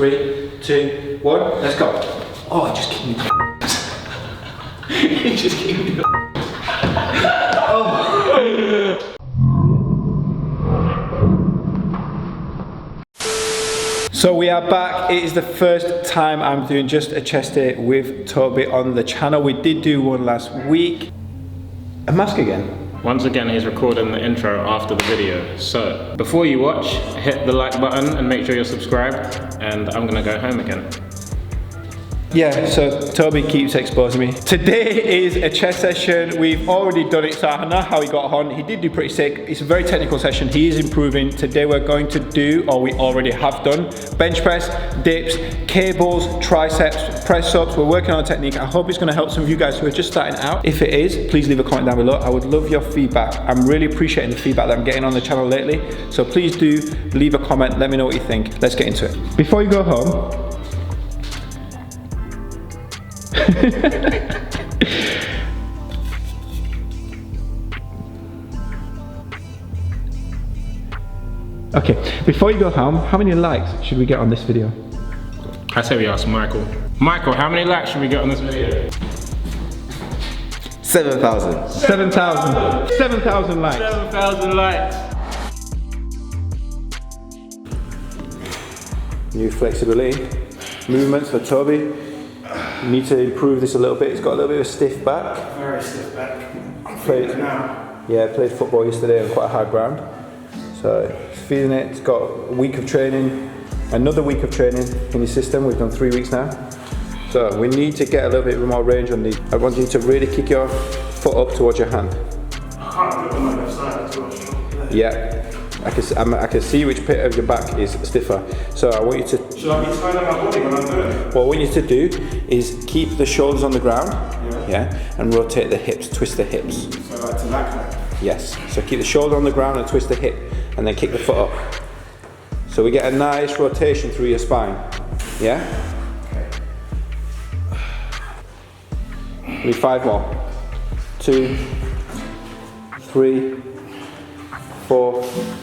3, 2, 1, let's go. Oh, it just kicked me. It just kicked me. Oh. So we are back. It is the first time I'm doing just a chest day with Toby on the channel. We did do one last week. A mask again. Once again, he's recording the intro after the video. So before you watch, hit the like button and make sure you're subscribed. And I'm gonna go home again. Yeah, so Toby keeps exposing me. Today is a chest session. We've already done it, so I know how he got on. He did do pretty sick. It's a very technical session. He is improving. Today we're going to do, or we already have done, bench press, dips, cables, triceps, press ups. We're working on a technique. I hope it's gonna help some of you guys who are just starting out. If it is, please leave a comment down below. I would love your feedback. I'm really appreciating the feedback that I'm getting on the channel lately. So please do leave a comment. Let me know what you think. Let's get into it. Before you go home, okay, before you go home, how many likes should we get on this video? I say we ask Michael. Michael, how many likes should we get on this video? 7,000. 7,000. 7,000 likes. 7,000 likes. New flexibility. Movements for Toby. You need to improve this a little bit. It's got a little bit of a stiff back. Very stiff back. Played football yesterday on quite a hard ground. So it's feeling it. It's got a week of training, another week of training in your system. We've done 3 weeks now. So we need to get a little bit more range on these. I want you to really kick your foot up towards your hand. I can't do it on my left side as well. Yeah. I can see which bit of your back is stiffer. So I want you to... Should I be tying up my body when I'm doing it? What I want you to do is keep the shoulders on the ground, yeah, and rotate the hips, twist the hips. So like to that. Yes, so keep the shoulder on the ground and twist the hip, and then kick the foot up. So we get a nice rotation through your spine, yeah? Okay. Need 5 more. 2, 3, 4, 5.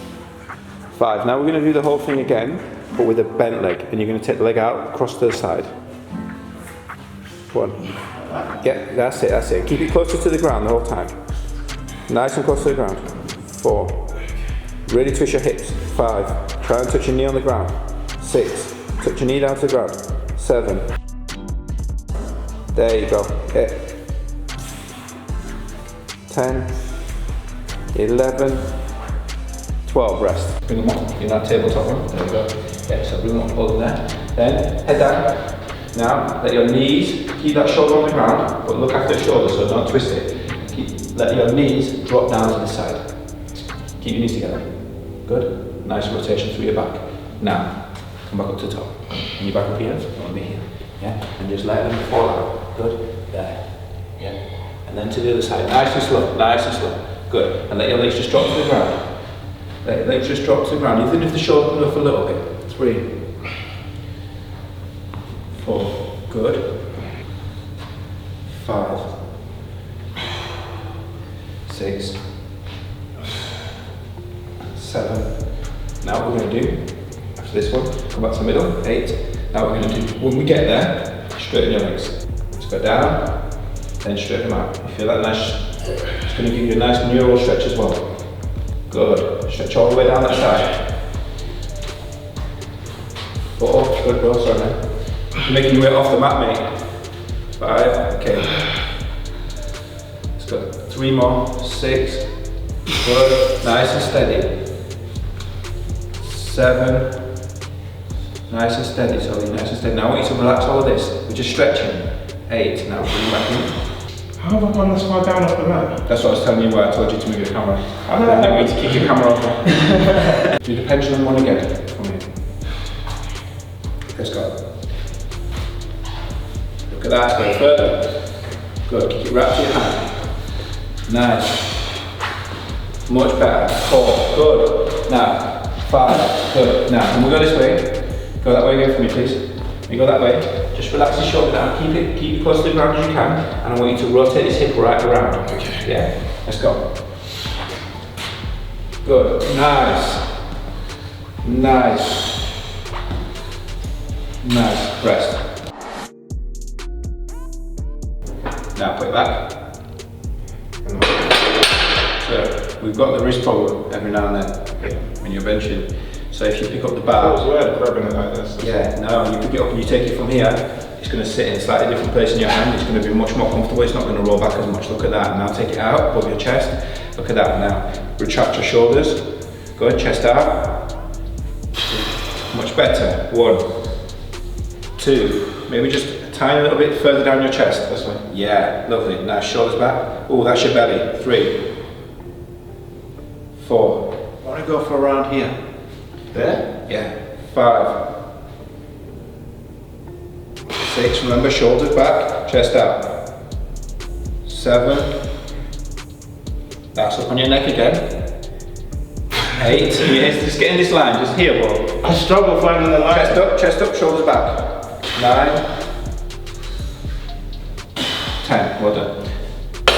Now we're going to do the whole thing again, but with a bent leg, and you're going to take the leg out, cross to the side. 1. Yeah, that's it. Keep it closer to the ground the whole time. Nice and close to the ground. 4. Really twist your hips. 5. Try and touch your knee on the ground. 6. Touch your knee down to the ground. 7. There you go. Okay. 10. 11. 12, rest. Bring them up, you're not tabletop one. There we go. Yeah, so bring them up, hold them there. Then, head down. Now, let your knees, keep that shoulder on the ground, but look after the shoulder, so don't twist it. Let your knees drop down to the side. Keep your knees together. Good. Nice rotation through your back. Now, come back up to the top. And your back up here, on me here. Yeah, and just let them fall out. Good. There. Yeah. And then to the other side. Nice and slow, nice and slow. Good. And let your legs just drop to the ground. Let your legs just drop to the ground, even if the shoulder comes up a little bit. 3, 4, good. 5, 6, 7. Now what we're going to do, after this one, come back to the middle, 8. Now what we're going to do, when we get there, straighten your legs. Let's go down, then straighten them out. You feel that nice, it's going to give you a nice neural stretch as well. Good. Stretch all the way down that side. Oh, good, bro. Sorry, man. You're making your way off the mat, mate. 5. Okay. Let's go. 3 more. 6. Good. Nice and steady. 7. Nice and steady, Toby. Nice and steady. Now I want you to relax all of this. We're just stretching. 8. Now bring back in. How have I gone this far down off the mat? That's what I was telling you why I told you to move your camera. I didn't want you to kick your camera off. Do the pendulum one again for me. Let's go. Look at that, go further. Good, kick it right to your hand. Nice. Much better. 4, good. Now, 5, good. Now, can we go this way? Go that way again for me, please. You go that way. Just relax your shoulder down. Keep it close to the ground as you can, and I want you to rotate this hip right around. Okay. Yeah. Let's go. Good. Nice. Nice. Nice, rest. Now put it back. So we've got the wrist problem every now and then when you're benching. So if you pick up the bar, That was weird grabbing it like this. yeah, no, you pick it up and you take it from here, it's going to sit in a slightly different place in your hand. It's going to be much more comfortable. It's not going to roll back as much. Look at that. Now take it out above your chest. Look at that. Now retract your shoulders. Good. Chest out. Much better. 1, 2. Maybe just a tiny little bit further down your chest. This way. Yeah. Lovely. Now shoulders back. Oh, that's your belly. 3, 4. I want to go for around here. There? Yeah. 5, 6, remember shoulders back, chest out. 7, that's up on your neck again. 8, yes, just get in this line, just here, bro. I struggle finding the line. Chest up, shoulders back. 9, 10, well done. I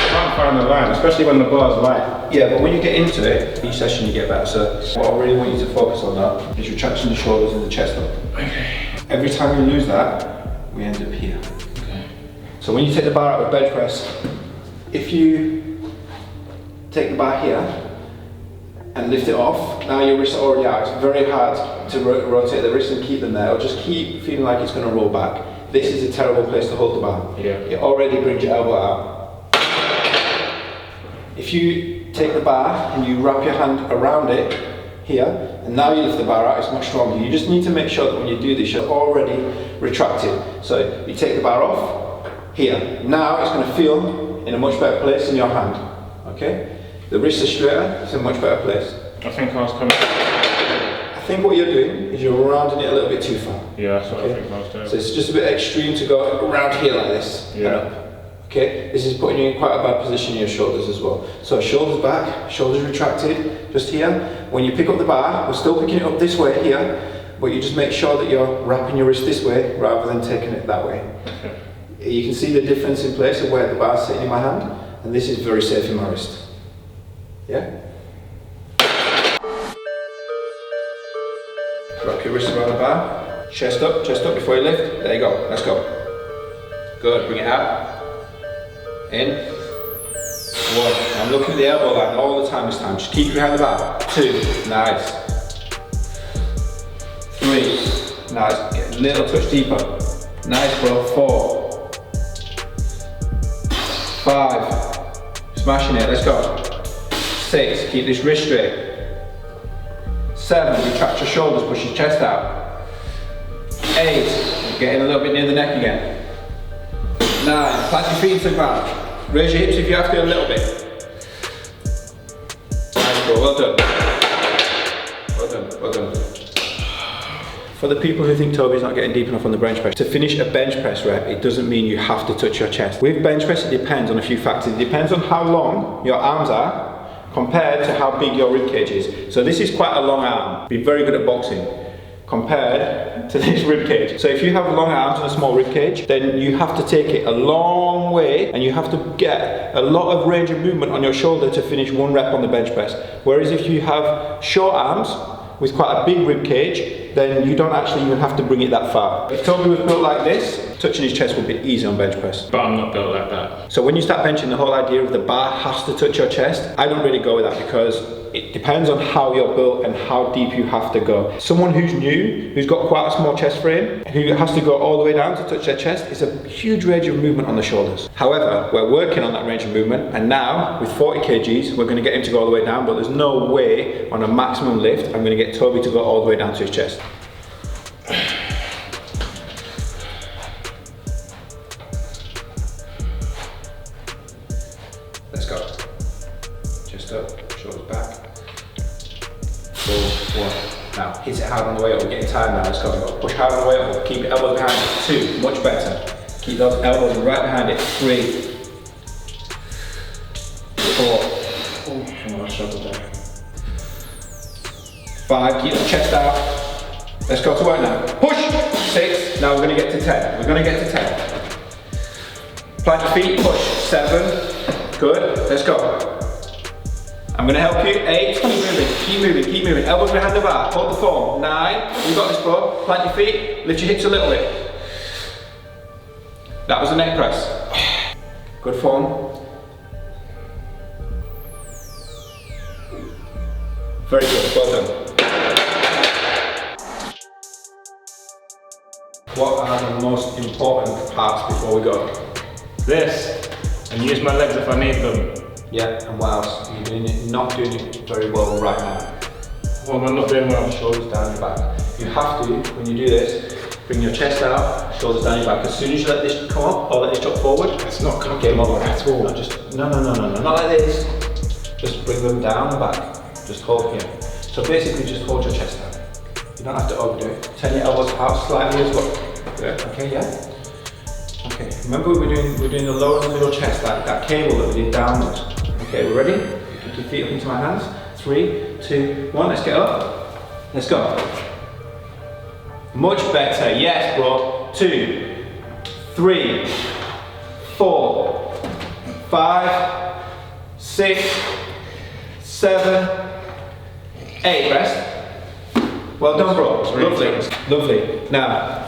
can't find the line, especially when the bar's light. Yeah, but when you get into it, each session you get better. So what I really want you to focus on now is retracting the shoulders and the chest up. Okay. Every time we lose that, we end up here. Okay. So when you take the bar out of bench press, if you take the bar here and lift it off, now your wrists are already out. It's very hard to rotate the wrists and keep them there, or just keep feeling like it's going to roll back. This is a terrible place to hold the bar. Yeah. It already brings your elbow out. If you take the bar and you wrap your hand around it here, and now you lift the bar out, it's much stronger. You just need to make sure that when you do this, you're already retracted. So you take the bar off, here. Now it's going to feel in a much better place in your hand, okay? The wrists are straighter, it's in a much better place. I think I was coming. I think what you're doing is you're rounding it a little bit too far. Yeah, that's what I think I was doing. So it's just a bit extreme to go around here like this. Yeah. And up. Okay, this is putting you in quite a bad position in your shoulders as well. So shoulders back, shoulders retracted, just here. When you pick up the bar, we're still picking it up this way here, but you just make sure that you're wrapping your wrist this way rather than taking it that way. Okay. You can see the difference in place of where the bar is sitting in my hand, and this is very safe in my wrist. Yeah? Wrap your wrist around the bar, chest up before you lift. There you go, let's go. Good, bring it out. In. 1. I'm looking at the elbow line all the time this time. Just keep behind the bar. 2. Nice. 3. Nice. Get a little touch deeper. Nice, bro. 4. 5. Smashing it. Let's go. 6. Keep this wrist straight. 7. Retract your shoulders. Push your chest out. 8. Getting a little bit near the neck again. 9. Plant your feet into the ground. Raise your hips if you have to a little bit. Nice, bro. Well done. Well done. Well done. For the people who think Toby's not getting deep enough on the bench press, to finish a bench press rep, it doesn't mean you have to touch your chest. With bench press, it depends on a few factors. It depends on how long your arms are compared to how big your rib cage is. So this is quite a long arm. Be very good at boxing compared to this rib cage. So if you have long arms and a small rib cage, then you have to take it a long way and you have to get a lot of range of movement on your shoulder to finish one rep on the bench press. Whereas if you have short arms with quite a big rib cage, then you don't actually even have to bring it that far. If Toby was built like this, touching his chest would be easy on bench press. But I'm not built like that. So when you start benching, the whole idea of the bar has to touch your chest, I don't really go with that because it depends on how you're built and how deep you have to go. Someone who's new, who's got quite a small chest frame, who has to go all the way down to touch their chest, is a huge range of movement on the shoulders. However, we're working on that range of movement, and now with 40 kgs, we're going to get him to go all the way down, but there's no way on a maximum lift I'm going to get Toby to go all the way down to his chest. Let's go. Chest up, shoulders back. 4, 1. Now, hit it hard on the way up. We're getting tired now. Let's go. Push hard on the way up. Keep your elbows behind it. 2. Much better. Keep those elbows right behind it. 3. 4. Oh, I struggled there. 5. Keep the chest out. Let's go to work now. Push. 6. Now we're going to get to 10. We're going to get to 10. Plant your feet. Push. 7. Good. Let's go. I'm going to help you. 8, keep moving, keep moving, keep moving. Elbows behind the bar, hold the form. 9, you got this, bro. Plant your feet, lift your hips a little bit. That was the neck press. Good form. Very good, well done. What are the most important parts before we go? This, and use my legs if I need them. Yeah, and what else? You're doing it, not doing it very well right now. What am I not doing well? Shoulders down your back. You have to, when you do this, bring your chest out, shoulders down your back. As soon as you let this come up or let this drop forward, It's not comfortable at all. no, just no, not like this. Just bring them down the back. Just hold here. So basically, just hold your chest down. You don't have to overdo it. Turn your elbows out slightly as well. Yeah. Okay, yeah. Okay. Remember, we're doing the lower and middle chest, that cable that we did downwards. Okay, we're ready? Put your feet up into my hands. 3, 2, 1. Let's get up. Let's go. Much better. Yes, bro. 2, 3, 4, 5, 6, 7, 8. Rest. Well done, bro. Lovely. Lovely. Now,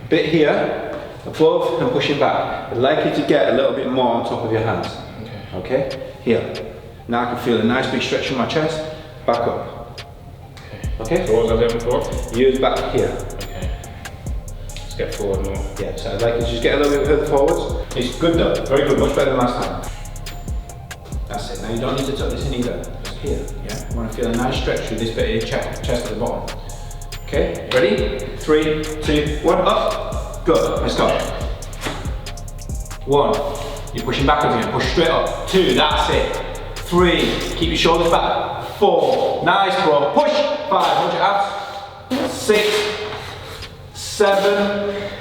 bit here, above and pushing back. I'd like you to get a little bit more on top of your hands. Okay? Here. Now I can feel a nice big stretch in my chest. Back up. Okay? So what was I doing before? Use back here. Okay. Let's get forward more. Yeah, so I'd like you to just get a little bit further forwards. It's good though. Very good. Much better than last time. That's it. Now you don't need to tuck this in either. Just here. Yeah? You want to feel a nice stretch through this bit of your chest at the bottom. Okay? Ready? 3, 2, 1. Up. Good. Let's go. 1. You're pushing backwards again. Push straight up. 2. That's it. 3. Keep your shoulders back. 4. Nice, bro. Push. 5. Hold your abs. 6. 7.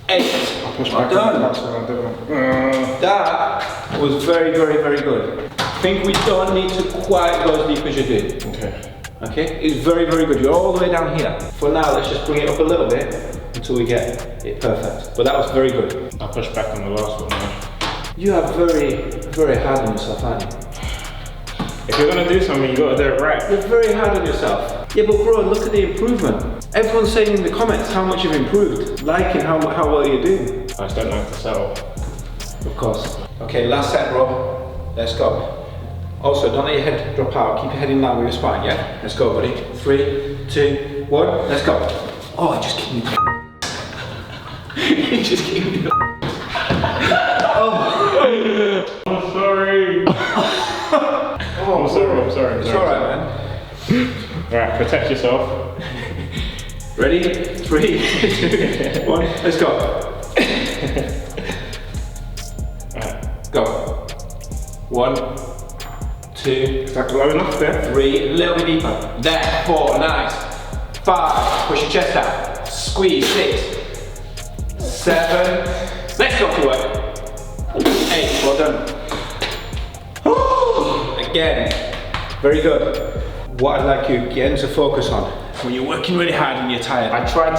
8. I'll push Well back. done. That's what I'm doing. That was very, very, very good. I think we don't need to quite go as deep as you did. Okay. Okay, it's very, very good. You're all the way down here. For now, let's just bring it up a little bit until we get it perfect. But that was very good. I'll push back on the last one now. You are very, very hard on yourself, aren't you? If you're gonna do something, you gotta do it right. You're very hard on yourself. Yeah, but bro, look at the improvement. Everyone's saying in the comments how much you've improved, liking how well you're doing. I just don't know how to settle. Of course. Okay, last set, bro. Let's go. Also, don't let your head drop out. Keep your head in line with your spine, yeah? Let's go, buddy. 3, 2, 1. Let's go. Oh, it just kicked me. It just kicked me. Oh. I'm sorry. Oh, I'm sorry. It's alright, man. Right, protect yourself. Ready? 3, 2, 1. Let's go. Go. 1, 2. Is that low enough there? 3, a little bit deeper. There, 4, nice. 5, push your chest out. Squeeze, 6, 7. Let's go to work. 8, well done. Again, very good. What I'd like you getting to focus on when you're working really hard and you're tired. I tried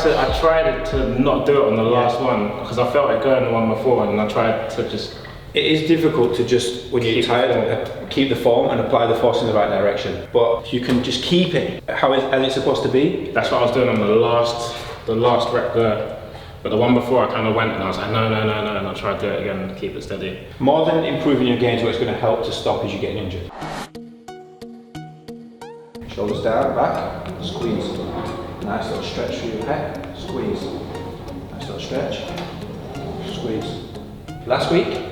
to not do it on the last one because I felt it going the one before, and I tried to just. It is difficult to just, when you're tired, keep the form and apply the force in the right direction. But if you can just keep it how it's supposed to be. That's what I was doing on the last rep there. But the one before, I kind of went and I was like, no, and I tried to do it again to keep it steady. More than improving your gains, what's going to help to stop is you getting injured. Shoulders down, back, squeeze. Nice little stretch through your pec, squeeze. Nice little stretch, squeeze. Last week,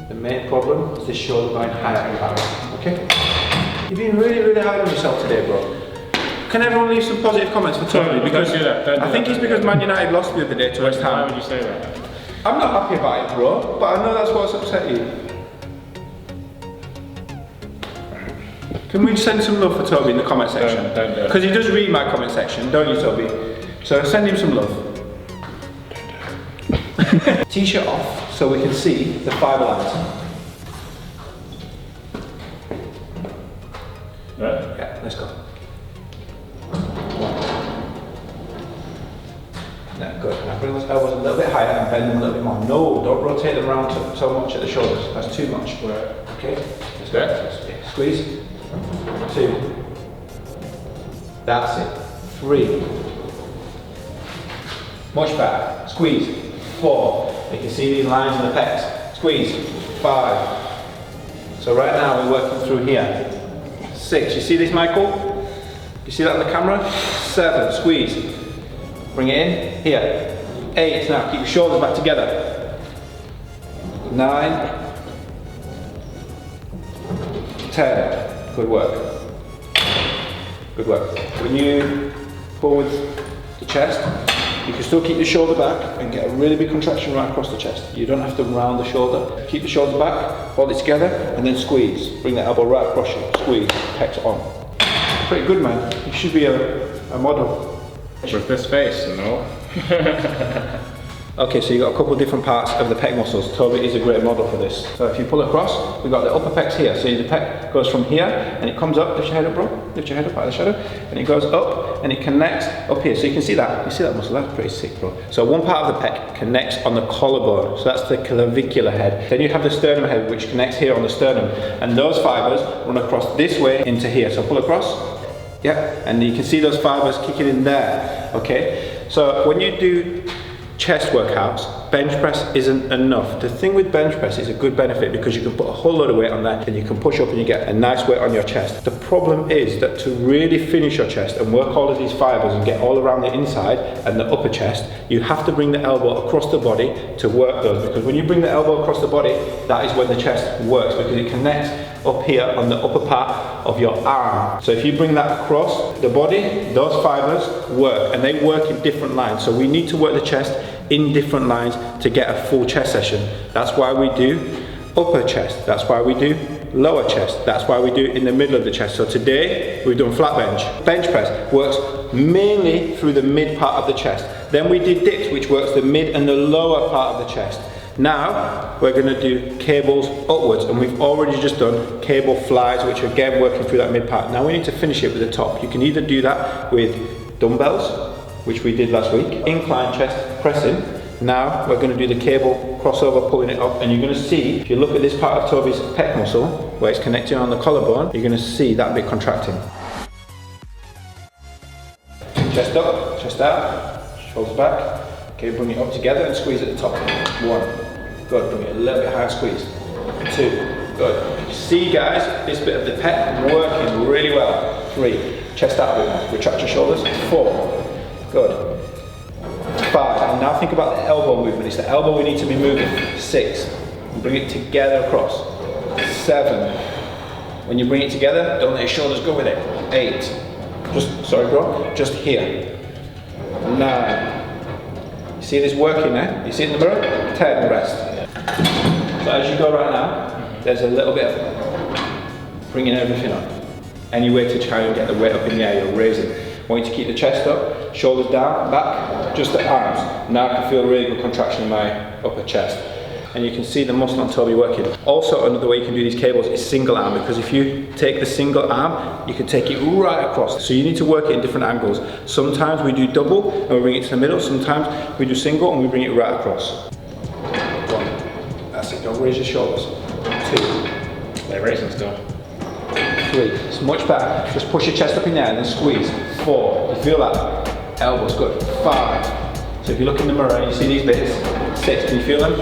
the main problem was this shoulder going higher and higher, okay? You've been really, really hard on yourself today, bro. Can everyone leave some positive comments for Toby? Because don't do that. I think it's because Man United lost the other day to West Why Ham. would you say that? I'm not happy about it, bro, but I know that's what's upset you. Can we send some love for Toby in the comment section? Don't do it. Because he does read my comment section, don't you, Toby? So send him some love. T-shirt off so we can see the fibre lines. Yeah, let's go. Yeah, good. Now bring those elbows a little bit higher and bend them a little bit more. No, don't rotate them around so much at the shoulders. That's too much. Okay, let's go. Squeeze. 2. That's it. 3. Much better. Squeeze. 4. You can see these lines in the pecs. Squeeze. 5. So right now we're working through here. 6. You see this, Michael? You see that on the camera? 7. Squeeze. Bring it in. Here. 8. Now keep your shoulders back together. 9. 10. Good work. Good work. When you pull with the chest, you can still keep your shoulder back and get a really big contraction right across the chest. You don't have to round the shoulder. Keep the shoulder back, hold it together, and then squeeze. Bring the elbow right across you. Squeeze, pecs on. Pretty good, man. You should be a model. With this face, no? Okay, so you've got a couple of different parts of the pec muscles. Toby is a great model for this. So if you pull across, we've got the upper pecs here. So the pec goes from here and it comes up. Lift your head up, bro. Lift your head up out of the shadow. And it goes up and it connects up here. So you can see that. You see that muscle? That's pretty sick, bro. So one part of the pec connects on the collarbone. So that's the clavicular head. Then you have the sternum head, which connects here on the sternum. And those fibers run across this way into here. So pull across. Yep. And you can see those fibers kicking in there. Okay. So when you do chest workouts, bench press isn't enough. The thing with bench press is a good benefit because you can put a whole load of weight on there and you can push up and you get a nice weight on your chest. The problem is that to really finish your chest and work all of these fibers and get all around the inside and the upper chest, you have to bring the elbow across the body to work those, because when you bring the elbow across the body, that is when the chest works, because it connects up here on the upper part of your arm. So if you bring that across the body, those fibers work, and they work in different lines. So we need to work the chest in different lines to get a full chest session. That's why we do upper chest. That's why we do lower chest. That's why we do in the middle of the chest. So today we've done flat bench. Bench press works mainly through the mid part of the chest. Then we did dips, which works the mid and the lower part of the chest. Now we're going to do cables upwards, and we've already just done cable flies, which are again working through that mid part. Now we need to finish it with the top. You can either do that with dumbbells, which we did last week, incline chest pressing. Now we're going to do the cable crossover, pulling it up, and you're going to see, if you look at this part of Toby's pec muscle where it's connecting on the collarbone, you're going to see that bit contracting. Chest up, chest out, shoulders back. Okay, bring it up together and squeeze at the top. 1. Good, bring it a little bit higher, squeeze. 2. Good. See, guys, this bit of the pec working really well. 3. Chest out a bit more. Retract your shoulders. 4. Good. 5. And now think about the elbow movement. It's the elbow we need to be moving. 6. Bring it together across. 7. When you bring it together, don't let your shoulders go with it. 8. Sorry bro, just here. 9. See this working there? You see it in the mirror? 10, rest. So as you go right now, there's a little bit of bringing everything up. Any way to try and get the weight up in the air, you're raising. I want you to keep the chest up, shoulders down, back, just the arms. Now I can feel really good contraction in my upper chest. And you can see the muscle on Toby working. Also, another way you can do these cables is single arm, because if you take the single arm, you can take it right across. So you need to work it in different angles. Sometimes we do double and we bring it to the middle. Sometimes we do single and we bring it right across. 1. That's it, don't raise your shoulders. 2. They're raising still. 3. It's much better. Just push your chest up in there and then squeeze. 4. You feel that? Elbows, good. 5. So if you look in the mirror and you see these bits. 6. Can you feel them?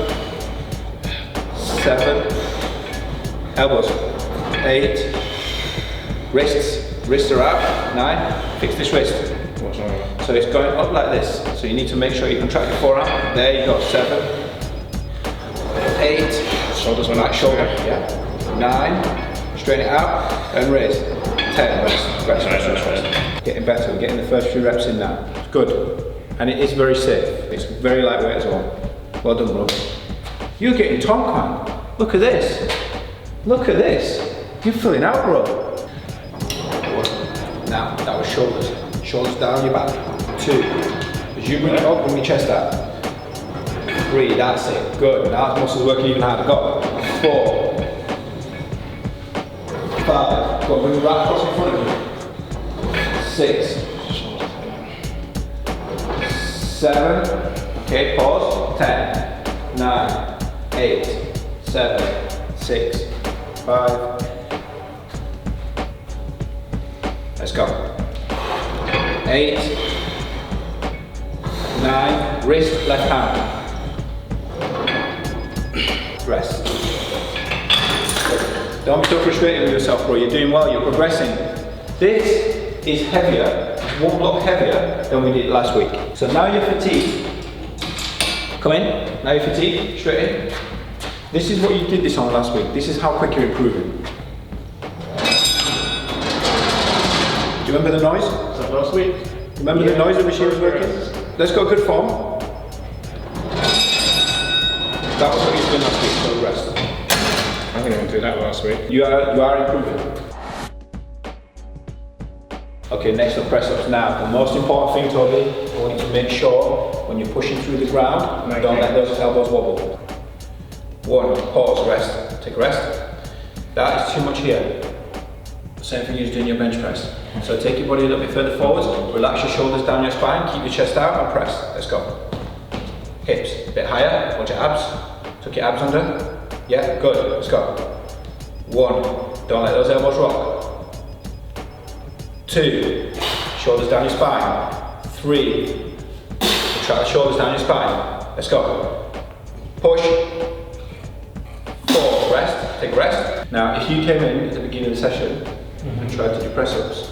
7. Elbows. 8. Wrists are out. 9. Fix this wrist. So it's going up like this. So you need to make sure you contract your forearm. There you go. 7. 8. Shoulders on that shoulder. Yeah. 9. Straighten it out and raise. 10. Rest. Getting better. We're getting the first few reps in now. It's good. And it is very safe. It's very lightweight as well. Well done, bro. You're getting tonk, man. Look at this. Look at this. You're filling out, bro. Now, that was shoulders. Shoulders down your back. 2. As you bring it up, bring your chest out. 3, that's it. Good. Now the muscles working even harder. Go. 4. 5. Go, bring it right across in front of you. 6. 7. Okay, pause. 10. 9. 8. 7. 6. 5. Let's go. 8, 9, wrist, left hand. Rest. Don't be so frustrated with yourself, bro. You're doing well, you're progressing. This is heavier, it's 1 block heavier than we did last week. So now you're fatigued. Come in, now you're fatigued, straight in. This is what you did this on last week. This is how quick you're improving. Do you remember the noise? Was that last week? Remember the noise the machine was working? Let's go good form. That was what you did last week, so rest. I didn't even do that last week. You are improving. Okay, next up press ups now. The most important thing, Toby, I want you to make sure when you're pushing through the ground, don't let those elbows wobble. 1, pause, rest, take a rest. That is too much here. Same thing as doing your bench press. So take your body a little bit further forwards, relax your shoulders down your spine, keep your chest out and press. Let's go. Hips, a bit higher, hold your abs. Tuck your abs under. Yeah, good, let's go. 1, don't let those elbows rock. 2, shoulders down your spine. 3, track the shoulders down your spine. Let's go. Push. 4, rest, take a rest. Now, if you came in at the beginning of the session and tried to do press-ups,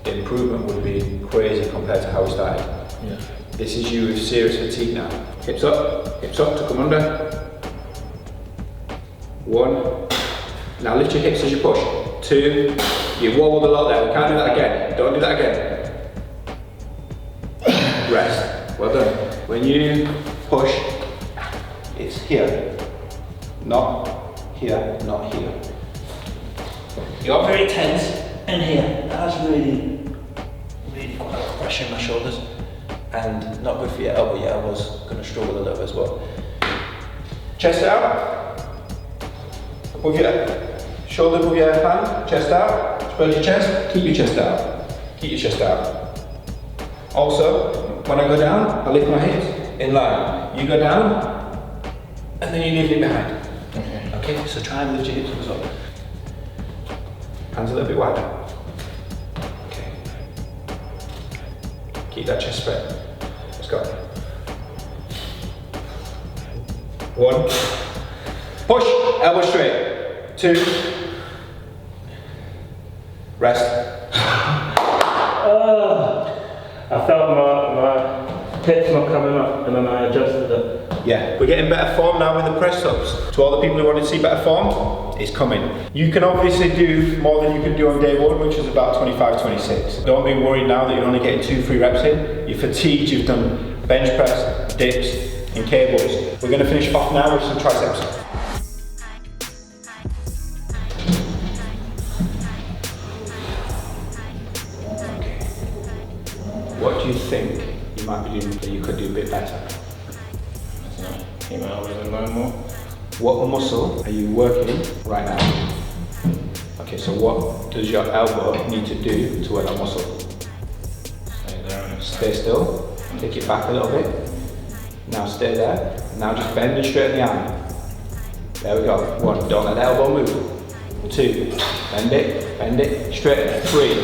the improvement would be crazy compared to how we started. Yeah. This is you with serious fatigue now. Hips up, to come under. 1. Now lift your hips as you push. 2, you wobbled a lot there, we can't do that again. Don't do that again. Rest, well done. When you push, it's here. Not here, not here. You're very tense in here. That's really quite a lot of pressure in my shoulders. And not good for your elbow. Your elbow's going to struggle a little bit as well. Chest out. Above your shoulder, above your hand. Chest out. Spread your chest. Keep your chest out. Keep your chest out. Also, when I go down, I lift my hips in line. You go down, and then you leave it behind. Okay, so try and lift your hips up. Hands a little bit wider. Okay. Keep that chest spread. Let's go. 1. Push, elbow straight. 2. Rest. I felt my hips not coming up and then I adjusted it. Yeah, we're getting better form now with the press ups. To all the people who want to see better form, it's coming. You can obviously do more than you could do on day 1, which was about 25, 26. Don't be worried now that you're only getting 2, 3 reps in. You're fatigued, you've done bench press, dips, and cables. We're going to finish off now with some triceps. Okay. What do you think you might be doing that you could do a bit better? Keep my elbows in line more. What muscle are you working right now? Okay, so what does your elbow need to do to work that muscle? Stay there. Stay still, take it back a little bit. Now stay there. Now just bend and straighten the arm. There we go. 1, don't let the elbow move. 2, bend it, straighten it. 3,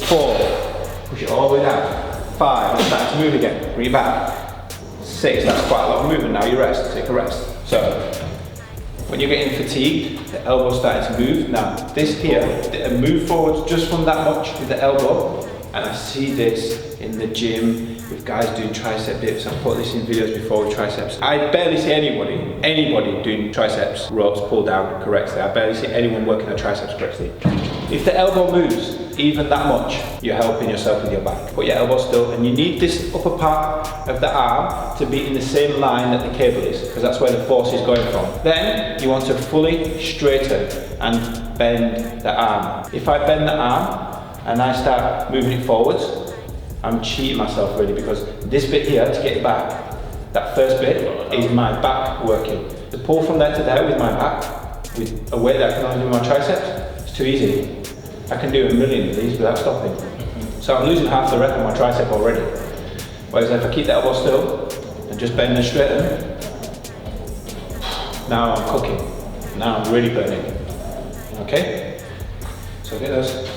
4, push it all the way down. 5, it's starting to move again, bring it back. 6, that's quite a lot of movement. Now you rest, take a rest. So, when you're getting fatigued, the elbow's starting to move. Now, this here, move forward just from that much with the elbow. And I see this in the gym with guys doing tricep dips. I've put this in videos before with triceps. I barely see anybody doing triceps rows pull down correctly. I barely see anyone working their triceps correctly. If the elbow moves even that much, you're helping yourself with your back. Put your elbow still, and you need this upper part of the arm to be in the same line that the cable is, because that's where the force is going from. Then you want to fully straighten and bend the arm. If I bend the arm and I start moving it forwards, I'm cheating myself really, because this bit here to get it back, that first bit is my back working. To pull from there to there with my back, with a weight that I can only do with my triceps, it's too easy. I can do a million of these without stopping. So I'm losing half the rep on my tricep already. Whereas if I keep the elbow still and just bend and straighten, now I'm cooking. Now I'm really burning. Okay? So get those.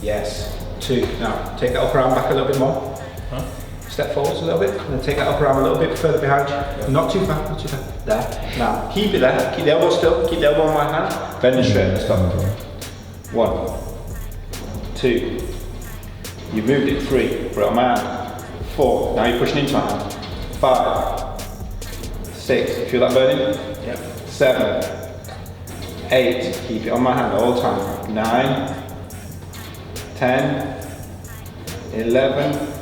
Yes. 2. Now take that upper arm back a little bit more. Huh? Step forwards a little bit, and then take that upper arm a little bit further behind you. Not too far, not too far. There. Now keep it there. Keep the elbow still. Keep the elbow on my hand. Bend and straighten. Let's go. 1, 2. You moved it. 3. Put it on my hand. 4. Now you're pushing into my hand. 5, 6. Feel that burning? Yeah. 7, 8. Keep it on my hand all the time. 9, 10, 11,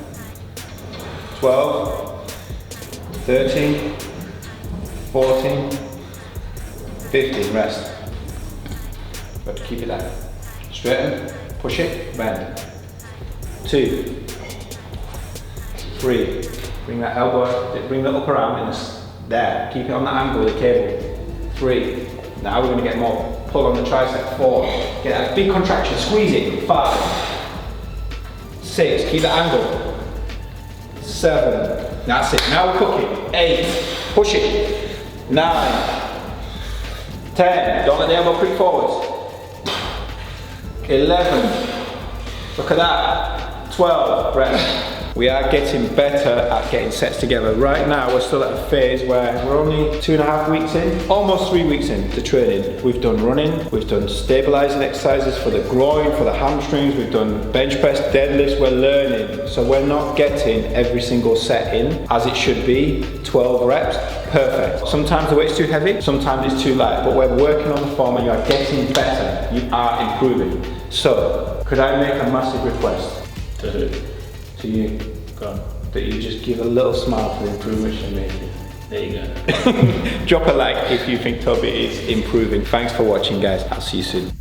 12, 13, 14, 15. Rest. Got to keep it there. Straighten, push it, bend. 2, 3. Bring that elbow, bring the upper arm in there. Keep it on that angle with the cable. 3. Now we're going to get more pull on the tricep. 4. Get that big contraction, squeeze it. 5, 6. Keep that angle. 7. That's it. Now we're cooking. 8. Push it. 9, 10. Don't let the elbow creep forwards. 11. Look at that. 12. Rest. We are getting better at getting sets together. Right now we're still at a phase where we're only 2.5 weeks in, almost 3 weeks in to training. We've done running, we've done stabilizing exercises for the groin, for the hamstrings, we've done bench press, deadlifts. We're learning, so we're not getting every single set in as it should be. 12 reps, perfect. Sometimes the weight's too heavy, sometimes it's too light, but we're working on the form and you are getting better, you are improving. So, could I make a massive request? To who? To you, Go on. that you just give a little smile for the improvements you're making. There you go. Drop a like if you think Toby is improving. Thanks for watching, guys. I'll see you soon.